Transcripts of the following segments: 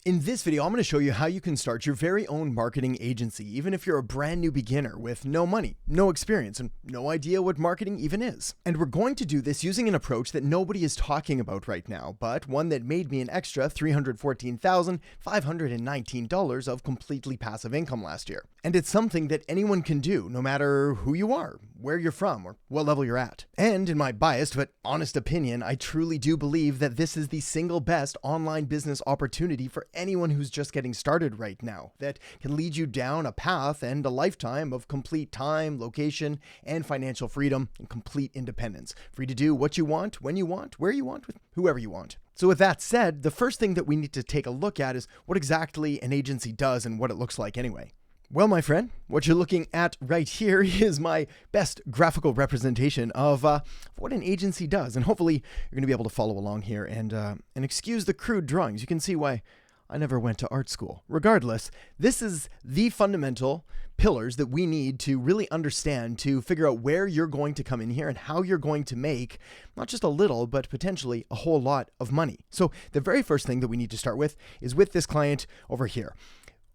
In this video, I'm going to show you how you can start your very own marketing agency, even if you're a brand new beginner with no money, no experience, and no idea what marketing even is. And we're going to do this using an approach that nobody is talking about right now, but one that made me an extra $314,519 of completely passive income last year. And it's something that anyone can do, no matter who you are, where you're from, or what level you're at. And in my biased but honest opinion, I truly do believe that this is the single best online business opportunity for anyone who's just getting started right now, that can lead you down a path and a lifetime of complete time, location, and financial freedom and complete independence. Free to do what you want, when you want, where you want, with whoever you want. So with that said, the first thing that we need to take a look at is what exactly an agency does and what it looks like anyway. Well, my friend, what you're looking at right here is my best graphical representation of what an agency does. And hopefully you're going to be able to follow along here and excuse the crude drawings. You can see why I never went to art school. Regardless, this is the fundamental pillars that we need to really understand to figure out where you're going to come in here and how you're going to make not just a little, but potentially a whole lot of money. So the very first thing that we need to start with is with this client over here.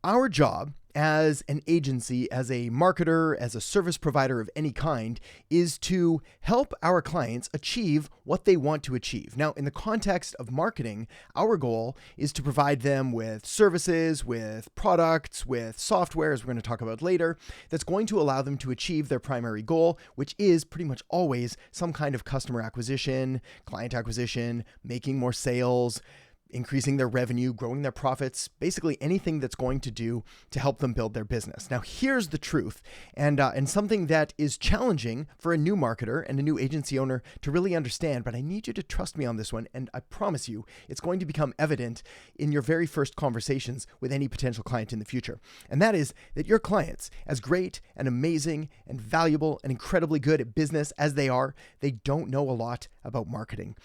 Our job as an agency, as a marketer, as a service provider of any kind, is to help our clients achieve what they want to achieve. Now, in the context of marketing, our goal is to provide them with services, with products, with software, as we're going to talk about later, that's going to allow them to achieve their primary goal, which is pretty much always some kind of customer acquisition, client acquisition, making more sales, increasing their revenue, growing their profits, basically anything that's going to do to help them build their business. Now, here's the truth, and something that is challenging for a new marketer and a new agency owner to really understand, but I need you to trust me on this one, and I promise you, it's going to become evident in your very first conversations with any potential client in the future. And that is that your clients, as great and amazing and valuable and incredibly good at business as they are, they don't know a lot about marketing.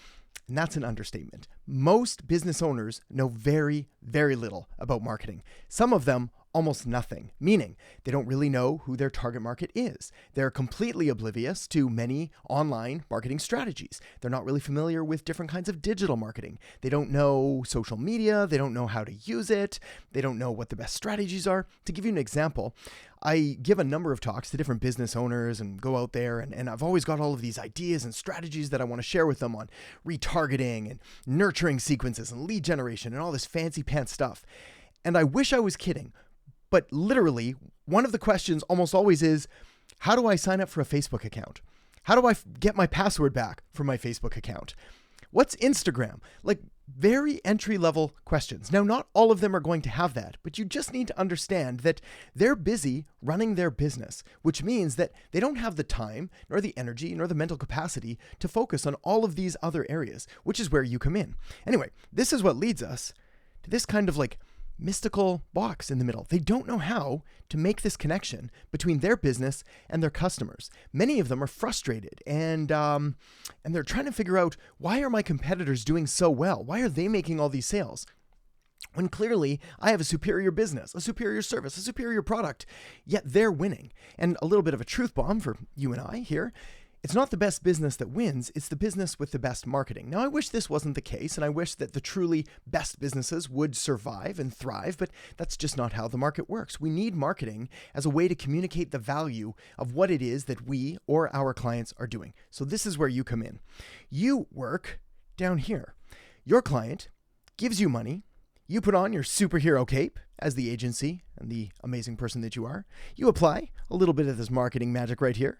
And that's an understatement. Most business owners know very, very little about marketing. Some of them almost nothing, meaning they don't really know who their target market is. They're completely oblivious to many online marketing strategies. They're not really familiar with different kinds of digital marketing. They don't know social media. They don't know how to use it. They don't know what the best strategies are. To give you an example, I give a number of talks to different business owners and go out there and I've always got all of these ideas and strategies that I want to share with them on retargeting and nurturing sequences and lead generation and all this fancy pants stuff. And I wish I was kidding. But literally, one of the questions almost always is, how do I sign up for a Facebook account? How do I get my password back for my Facebook account? What's Instagram? Like very entry-level questions. Now, not all of them are going to have that, but you just need to understand that they're busy running their business, which means that they don't have the time, nor the energy, nor the mental capacity to focus on all of these other areas, which is where you come in. Anyway, this is what leads us to this kind of like mystical box in the middle. They don't know how to make this connection between their business and their customers. Many of them are frustrated and they're trying to figure out, why are my competitors doing so well? Why are they making all these sales? When clearly I have a superior business, a superior service, a superior product, yet they're winning. And a little bit of a truth bomb for you and I here. It's not the best business that wins, it's the business with the best marketing. Now, I wish this wasn't the case, and I wish that the truly best businesses would survive and thrive, but that's just not how the market works. We need marketing as a way to communicate the value of what it is that we or our clients are doing. So this is where you come in. You work down here. Your client gives you money. You put on your superhero cape as the agency and the amazing person that you are. You apply a little bit of this marketing magic right here.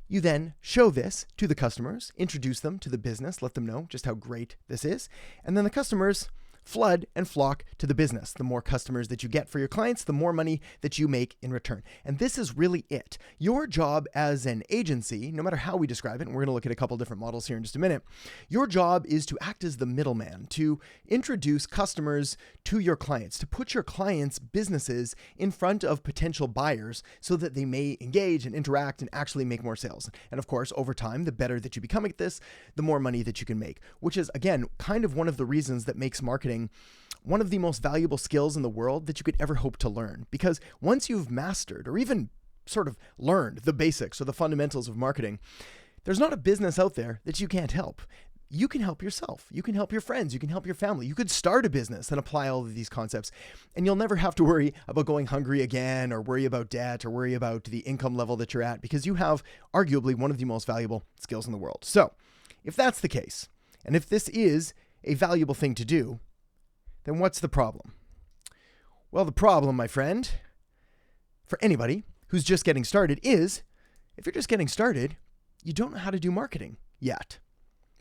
You then show this to the customers, introduce them to the business, let them know just how great this is, and then the customers flood and flock to the business. The more customers that you get for your clients, the more money that you make in return. And this is really it. Your job as an agency, no matter how we describe it, and we're going to look at a couple different models here in just a minute, your job is to act as the middleman, to introduce customers to your clients, to put your clients' businesses in front of potential buyers so that they may engage and interact and actually make more sales. And of course, over time, the better that you become at this, the more money that you can make, which is, again, kind of one of the reasons that makes marketing one of the most valuable skills in the world that you could ever hope to learn. Because once you've mastered or even sort of learned the basics or the fundamentals of marketing, there's not a business out there that you can't help. you can help yourself. You can help your friends. You can help your family. You could start a business and apply all of these concepts, and you'll never have to worry about going hungry again, or worry about debt, or worry about the income level that you're at, because you have arguably one of the most valuable skills in the world. So if that's the case, and if this is a valuable thing to do, then what's the problem? Well, the problem, my friend, for anybody who's just getting started is, if you're just getting started, you don't know how to do marketing yet,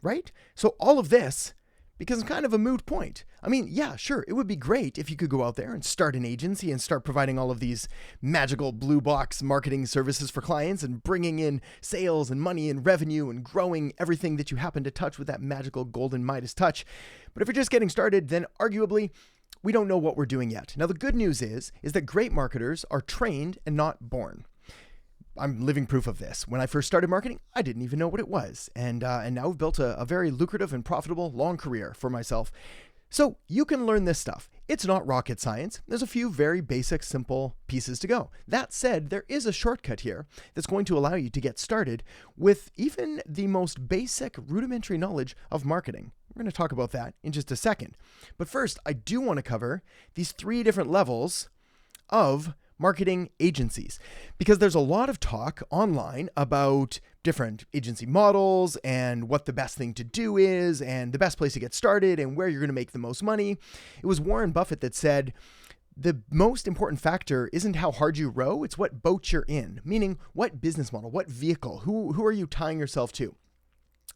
right? So all of this becomes kind of a moot point. I mean, yeah, sure, it would be great if you could go out there and start an agency and start providing all of these magical blue box marketing services for clients and bringing in sales and money and revenue and growing everything that you happen to touch with that magical golden Midas touch. But if you're just getting started, then arguably, we don't know what we're doing yet. Now, the good news is that great marketers are trained and not born. I'm living proof of this. When I first started marketing, I didn't even know what it was. And now I've built a very lucrative and profitable long career for myself. So you can learn this stuff. It's not rocket science. There's a few very basic, simple pieces to go. That said, there is a shortcut here that's going to allow you to get started with even the most basic rudimentary knowledge of marketing. We're going to talk about that in just a second. But first, I do want to cover these 3 different levels of marketing agencies, because there's a lot of talk online about different agency models and what the best thing to do is and the best place to get started and where you're going to make the most money. It was Warren Buffett that said, the most important factor isn't how hard you row, it's what boat you're in, meaning what business model, what vehicle, who are you tying yourself to?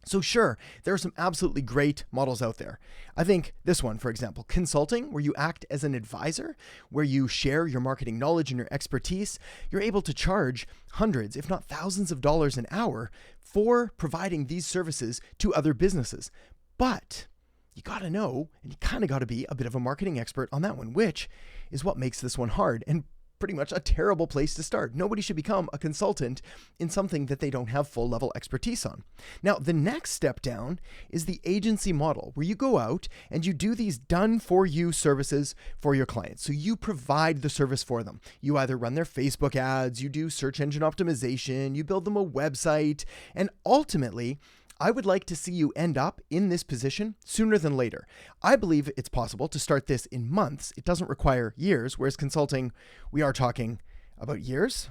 So sure, there are some absolutely great models out there. I think this one, for example, consulting, where you act as an advisor, where you share your marketing knowledge and your expertise. You're able to charge hundreds, if not thousands of dollars an hour for providing these services to other businesses. But you got to know, and you kind of got to be a bit of a marketing expert on that one, which is what makes this one hard and pretty much a terrible place to start. Nobody should become a consultant in something that they don't have full level expertise on. Now, the next step down is the agency model, where you go out and you do these done for you services for your clients. So you provide the service for them. You either run their Facebook ads, you do search engine optimization, you build them a website, and ultimately, I would like to see you end up in this position sooner than later. I believe it's possible to start this in months. It doesn't require years, whereas consulting, we are talking about years.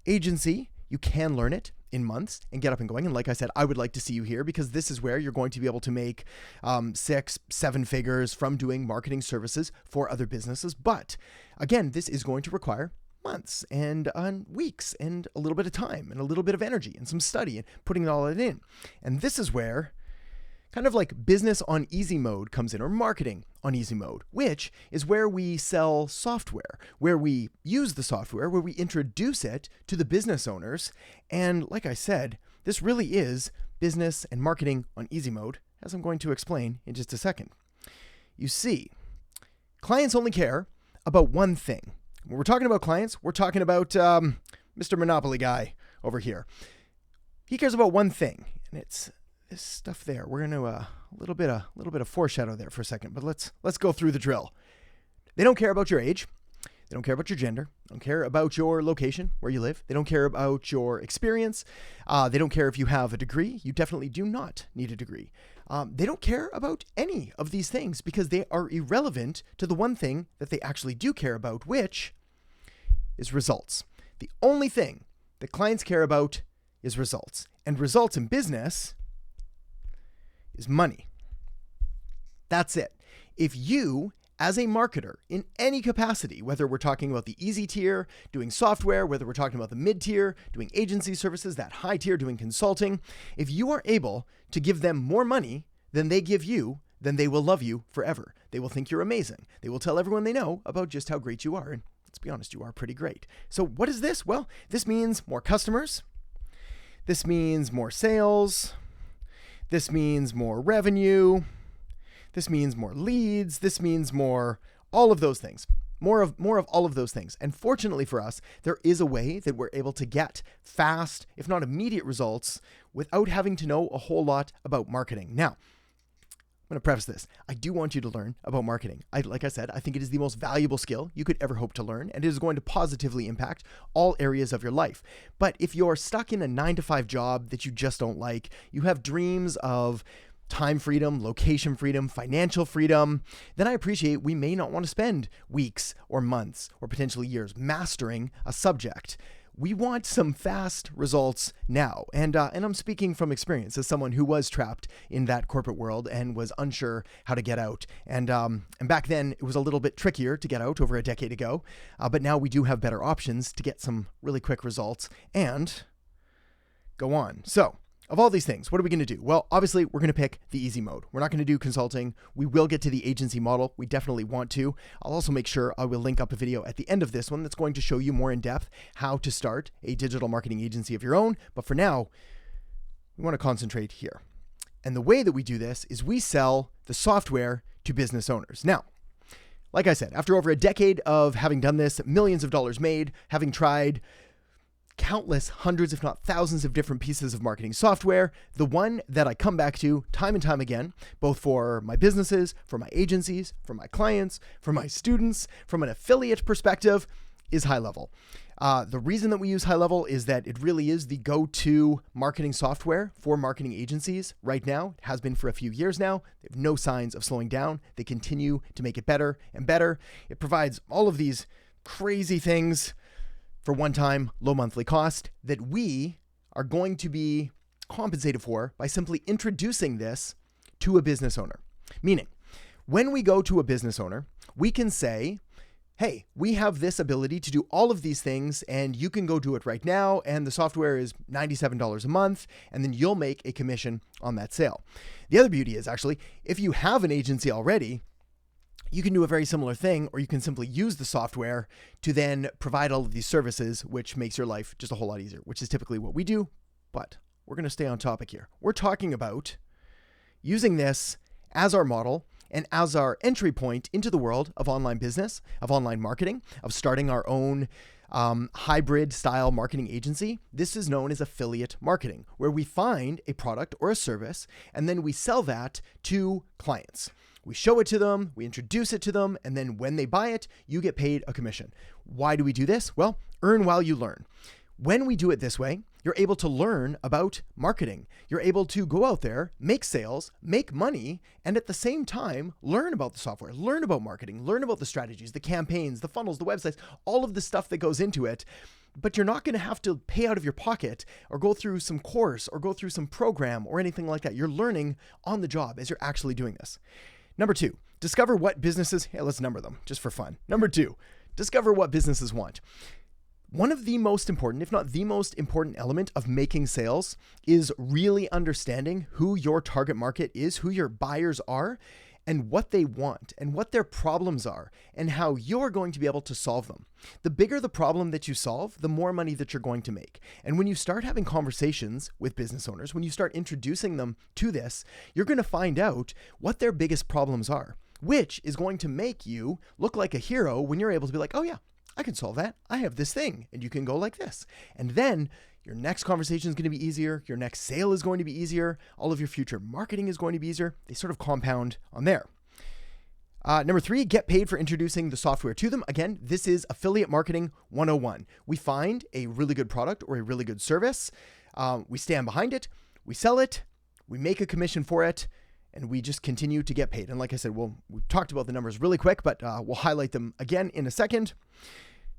Agency, you can learn it in months and get up and going. And like I said, I would like to see you here, because this is where you're going to be able to make 6-7 figures from doing marketing services for other businesses. But again, this is going to require months and weeks and a little bit of time and a little bit of energy and some study and putting all that in. And this is where kind of like business on easy mode comes in, or marketing on easy mode, which is where we sell software, where we use the software, where we introduce it to the business owners. And like I said, this really is business and marketing on easy mode, as I'm going to explain in just a second. You see, clients only care about one thing. When we're talking about clients, we're talking about Mr. Monopoly guy over here. He cares about one thing, and it's this stuff there. We're going to a little bit of foreshadow there for a second, but let's go through the drill. They don't care about your age. They don't care about your gender. They don't care about your location, where you live. They don't care about your experience. They don't care if you have a degree. You definitely do not need a degree. They don't care about any of these things, because they are irrelevant to the one thing that they actually do care about, which is results. The only thing that clients care about is results. And results in business is money. That's it. If you, as a marketer in any capacity, whether we're talking about the easy tier, doing software, whether we're talking about the mid tier, doing agency services, that high tier, doing consulting, if you are able to give them more money than they give you, then they will love you forever. They will think you're amazing. They will tell everyone they know about just how great you are. And let's be honest, you are pretty great. So what is this? Well, this means more customers. This means more sales. This means more revenue. This means more leads. This means more, all of those things. More of all of those things. And fortunately for us, there is a way that we're able to get fast, if not immediate results, without having to know a whole lot about marketing. Now, I'm going to preface this. I do want you to learn about marketing. Like I said, I think it is the most valuable skill you could ever hope to learn, and it is going to positively impact all areas of your life. But if you're stuck in a 9-to-5 job that you just don't like, you have dreams of time freedom, location freedom, financial freedom, then I appreciate we may not want to spend weeks or months or potentially years mastering a subject. We want some fast results now. And I'm speaking from experience as someone who was trapped in that corporate world and was unsure how to get out. And back then it was a little bit trickier to get out over a decade ago. But now we do have better options to get some really quick results and go on. So, of all these things, what are we going to do? Well, obviously, we're going to pick the easy mode. We're not going to do consulting. We will get to the agency model. We definitely want to. I'll also make sure I will link up a video at the end of this one that's going to show you more in depth how to start a digital marketing agency of your own. But for now, we want to concentrate here. And the way that we do this is we sell the software to business owners. Now, like I said, after over a decade of having done this, millions of dollars made, having tried countless hundreds, if not thousands of different pieces of marketing software, the one that I come back to time and time again, both for my businesses, for my agencies, for my clients, for my students, from an affiliate perspective, is High Level. The reason that we use High Level is that it really is the go-to marketing software for marketing agencies right now. It has been for a few years now. They have no signs of slowing down. They continue to make it better and better. It provides all of these crazy things for one-time low monthly cost that we are going to be compensated for by simply introducing this to a business owner. Meaning, when we go to a business owner, we can say, hey, we have this ability to do all of these things and you can go do it right now. And the software is $97 a month. And then you'll make a commission on that sale. The other beauty is actually, if you have an agency already, you can do a very similar thing, or you can simply use the software to then provide all of these services, which makes your life just a whole lot easier, which is typically what we do. But we're going to stay on topic here. We're talking about using this as our model and as our entry point into the world of online business, of online marketing, of starting our own hybrid style marketing agency. This is known as affiliate marketing, where we find a product or a service and then we sell that to clients. We show it to them, we introduce it to them, and then when they buy it, you get paid a commission. Why do we do this? Well, earn while you learn. When we do it this way, you're able to learn about marketing. You're able to go out there, make sales, make money, and at the same time, learn about the software, learn about marketing, learn about the strategies, the campaigns, the funnels, the websites, all of the stuff that goes into it. But you're not going to have to pay out of your pocket or go through some course or go through some program or anything like that. You're learning on the job as you're actually doing this. Number 2, discover what businesses, let's number them just for fun. Number 2, discover what businesses want. One of the most important, if not the most important element of making sales is really understanding who your target market is, who your buyers are, and what they want and what their problems are and how you're going to be able to solve them. The bigger the problem that you solve, the more money that you're going to make. And when you start having conversations with business owners, when you start introducing them to this, you're going to find out what their biggest problems are, which is going to make you look like a hero when you're able to be like, oh yeah, I can solve that. I have this thing and you can go like this. And then your next conversation is going to be easier. Your next sale is going to be easier. All of your future marketing is going to be easier. They sort of compound on there. Number 3, get paid for introducing the software to them. Again, this is affiliate marketing 101. We find a really good product or a really good service. We stand behind it. We sell it. We make a commission for it. And we just continue to get paid. And like I said, we've talked about the numbers really quick, but we'll highlight them again in a second.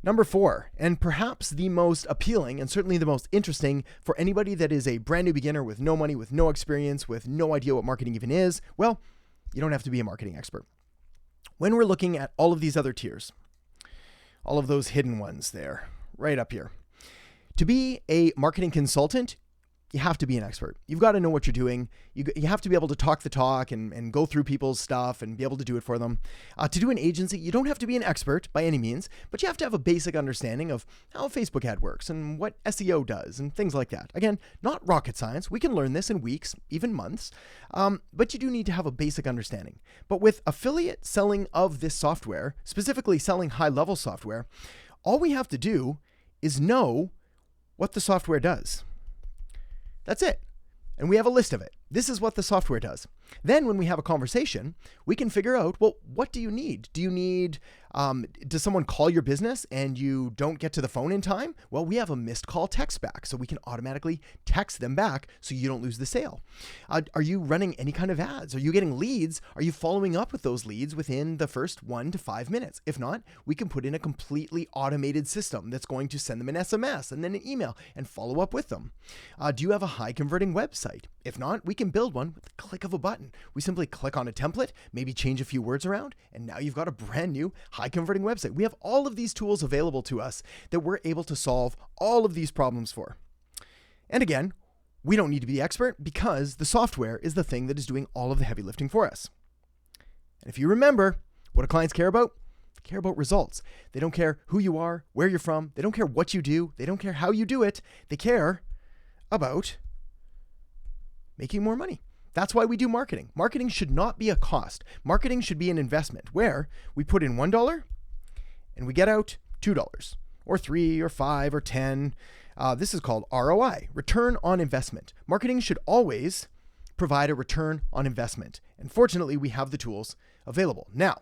Number 4, and perhaps the most appealing and certainly the most interesting for anybody that is a brand new beginner with no money, with no experience, with no idea what marketing even is, well, you don't have to be a marketing expert. When we're looking at all of these other tiers, all of those hidden ones there, right up here, to be a marketing consultant, you have to be an expert. You've got to know what you're doing. You have to be able to talk the talk and go through people's stuff and be able to do it for them. To do an agency, you don't have to be an expert by any means, but you have to have a basic understanding of how a Facebook ad works and what SEO does and things like that. Again, not rocket science. We can learn this in weeks, even months, but you do need to have a basic understanding. But with affiliate selling of this software, specifically selling high-level software, all we have to do is know what the software does. That's it. And we have a list of it. This is what the software does. Then when we have a conversation, we can figure out, well, what do you need? Do you need, does someone call your business and you don't get to the phone in time? Well, we have a missed call text back, so we can automatically text them back so you don't lose the sale. Are you running any kind of ads? Are you getting leads? Are you following up with those leads within the first 1 to 5 minutes? If not, we can put in a completely automated system that's going to send them an SMS and then an email and follow up with them. Do you have a high converting website? If not, we can build one with the click of a button. We simply click on a template, maybe change a few words around, and now you've got a brand new high converting website. We have all of these tools available to us that we're able to solve all of these problems for. And again, we don't need to be the expert because the software is the thing that is doing all of the heavy lifting for us. And if you remember, what do clients care about? They care about results. They don't care who you are, where you're from. They don't care what you do. They don't care how you do it. They care about making more money. That's why we do marketing. Marketing should not be a cost. Marketing should be an investment where we put in $1 and we get out $2 or $3 or $5 or $10. This is called ROI, return on investment. Marketing should always provide a return on investment. And fortunately, we have the tools available. Now,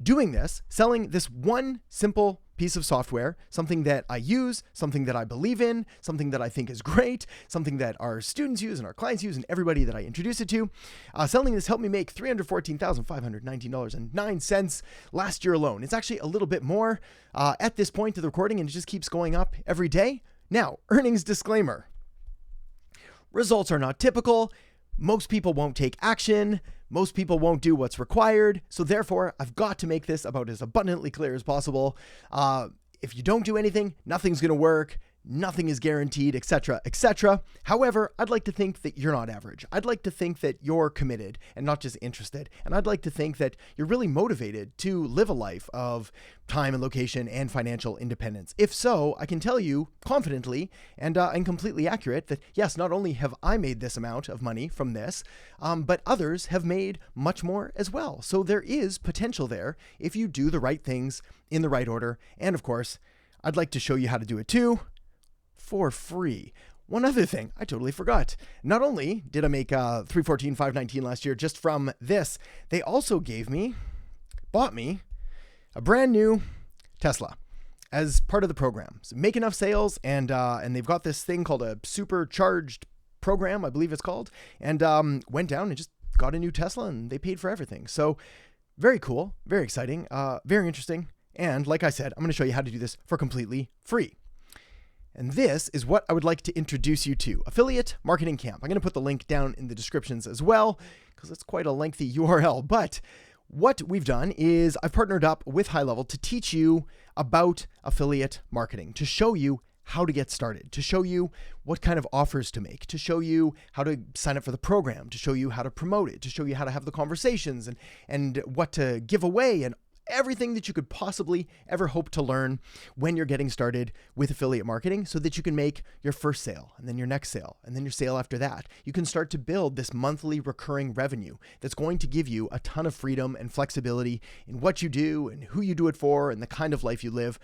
doing this, selling this one simple piece of software, something that I use, something that I believe in, something that I think is great, something that our students use and our clients use and everybody that I introduce it to. Selling this helped me make $314,519.09 last year alone. It's actually a little bit more at this point of the recording, and it just keeps going up every day. Now, earnings disclaimer. Results are not typical. Most people won't take action. Most people won't do what's required. So therefore, I've got to make this about as abundantly clear as possible. If you don't do anything, nothing's going to work. Nothing is guaranteed, etc., etc. However, I'd like to think that you're not average. I'd like to think that you're committed and not just interested. And I'd like to think that you're really motivated to live a life of time and location and financial independence. If so, I can tell you confidently and completely accurate that yes, not only have I made this amount of money from this, but others have made much more as well. So there is potential there if you do the right things in the right order. And of course, I'd like to show you how to do it too, for free. One other thing, I totally forgot. Not only did I make $314,519 last year just from this, they also bought me a brand new Tesla as part of the program. So make enough sales, and they've got this thing called a supercharged program, I believe it's called, and went down and just got a new Tesla, and they paid for everything. So very cool, very exciting, very interesting. And like I said, I'm going to show you how to do this for completely free. And this is what I would like to introduce you to, Affiliate Marketing Camp. I'm going to put the link down in the descriptions as well, because it's quite a lengthy URL. But what we've done is I've partnered up with High Level to teach you about affiliate marketing, to show you how to get started, to show you what kind of offers to make, to show you how to sign up for the program, to show you how to promote it, to show you how to have the conversations and what to give away, and everything that you could possibly ever hope to learn when you're getting started with affiliate marketing so that you can make your first sale and then your next sale and then your sale after that. You can start to build this monthly recurring revenue that's going to give you a ton of freedom and flexibility in what you do and who you do it for and the kind of life you live.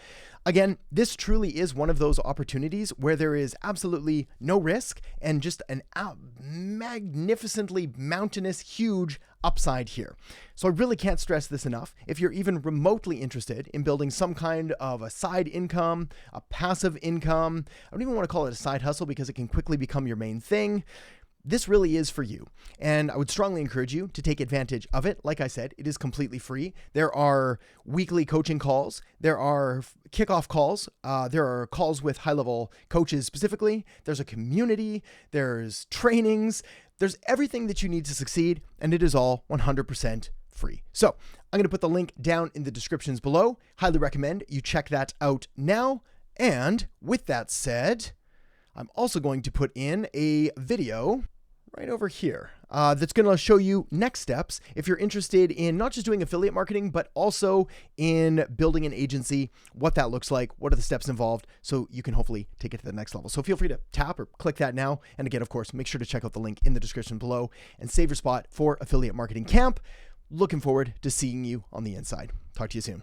Again, this truly is one of those opportunities where there is absolutely no risk and just an magnificently mountainous, huge upside here. So I really can't stress this enough. If you're even remotely interested in building some kind of a side income, a passive income, I don't even want to call it a side hustle because it can quickly become your main thing. This really is for you. And I would strongly encourage you to take advantage of it. Like I said, it is completely free. There are weekly coaching calls. There are kickoff calls. There are calls with high-level coaches specifically. There's a community. There's trainings. There's everything that you need to succeed, and it is all 100% free. So I'm going to put the link down in the descriptions below. Highly recommend you check that out now. And with that said, I'm also going to put in a video right over here that's going to show you next steps if you're interested in not just doing affiliate marketing, but also in building an agency, what that looks like, what are the steps involved, so you can hopefully take it to the next level. So feel free to tap or click that now. And again, of course, make sure to check out the link in the description below and save your spot for Affiliate Marketing Camp. Looking forward to seeing you on the inside. Talk to you soon.